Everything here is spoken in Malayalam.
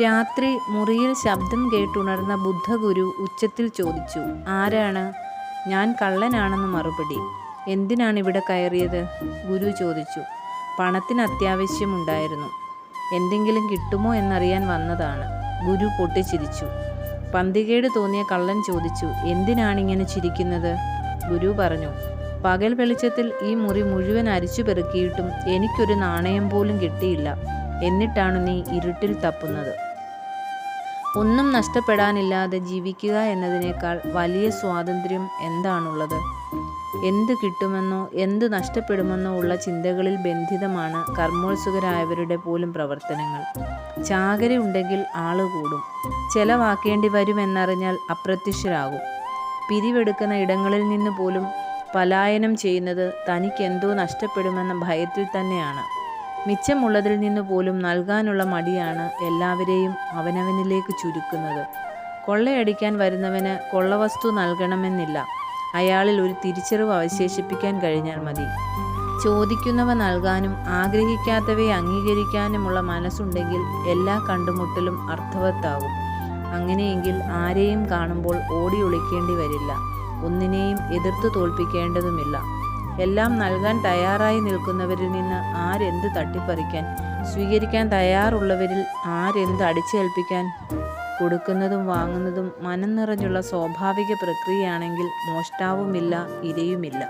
രാത്രി മുറിയിൽ ശബ്ദം കേട്ടുണർന്ന ബുദ്ധഗുരു ഉച്ചത്തിൽ ചോദിച്ചു, ആരാണ്? ഞാൻ കള്ളനാണെന്ന് മറുപടി. എന്തിനാണ് ഇവിടെ കയറിയത്? ഗുരു ചോദിച്ചു. പണത്തിന് അത്യാവശ്യമുണ്ടായിരുന്നു. എന്തെങ്കിലും കിട്ടുമോ എന്നറിയാൻ വന്നതാണ്. ഗുരു പൊട്ടിച്ചിരിച്ചു. പന്തികേട് തോന്നിയ കള്ളൻ ചോദിച്ചു, എന്തിനാണിങ്ങനെ ചിരിക്കുന്നത്? ഗുരു പറഞ്ഞു, പകൽ വെളിച്ചത്തിൽ ഈ മുറി മുഴുവൻ അരിച്ചു പെറുക്കിയിട്ടും എനിക്കൊരു നാണയം പോലും കിട്ടിയില്ല. എന്നിട്ടാണ് നീ ഇരുട്ടിൽ തപ്പുന്നത്. ഒന്നും നഷ്ടപ്പെടാനില്ലാതെ ജീവിക്കുക എന്നതിനേക്കാൾ വലിയ സ്വാതന്ത്ര്യം എന്താണുള്ളത്? എന്ത് കിട്ടുമെന്നോ എന്ത് നഷ്ടപ്പെടുമെന്നോ ഉള്ള ചിന്തകളിൽ ബന്ധിതമാണ് കർമ്മോത്സുകരായവരുടെ പോലും പ്രവർത്തനങ്ങൾ. ചാകര ഉണ്ടെങ്കിൽ ആള് കൂടും. ചെലവാക്കേണ്ടി വരുമെന്നറിഞ്ഞാൽ അപ്രത്യക്ഷരാകും. പിരിവെടുക്കുന്ന ഇടങ്ങളിൽ നിന്ന് പോലും പലായനം ചെയ്യുന്നത് തനിക്കെന്തോ നഷ്ടപ്പെടുമെന്ന ഭയത്തിൽ തന്നെയാണ്. മിച്ചമുള്ളതിൽ നിന്ന് പോലും നൽകാനുള്ള മടിയാണ് എല്ലാവരെയും അവനവനിലേക്ക് ചുരുക്കുന്നത്. കൊള്ളയടിക്കാൻ വരുന്നവന് കൊള്ളവസ്തു നൽകണമെന്നില്ല. അയാളിൽ ഒരു തിരിച്ചറിവ് അവശേഷിപ്പിക്കാൻ കഴിഞ്ഞാൽ മതി. ചോദിക്കുന്നവ നൽകാനും ആഗ്രഹിക്കാത്തവയെ അംഗീകരിക്കാനുമുള്ള മനസ്സുണ്ടെങ്കിൽ എല്ലാ കണ്ടുമുട്ടലും അർത്ഥവത്താകും. അങ്ങനെയെങ്കിൽ ആരെയും കാണുമ്പോൾ ഓടി ഒളിക്കേണ്ടി വരില്ല. ഒന്നിനെയും എതിർത്ത് തോൽപ്പിക്കേണ്ടതുമില്ല. എല്ലാം നൽകാൻ തയ്യാറായി നിൽക്കുന്നവരിൽ നിന്ന് ആരെന്ത് തട്ടിപ്പറിക്കാൻ, സ്വീകരിക്കാൻ തയ്യാറുള്ളവരിൽ ആരെന്ത് അടിച്ചേൽപ്പിക്കാൻ? കൊടുക്കുന്നതും വാങ്ങുന്നതും മനം നിറഞ്ഞുള്ള സ്വാഭാവിക പ്രക്രിയയാണെങ്കിൽ മോഷ്ടാവുമില്ല, ഇരയുമില്ല.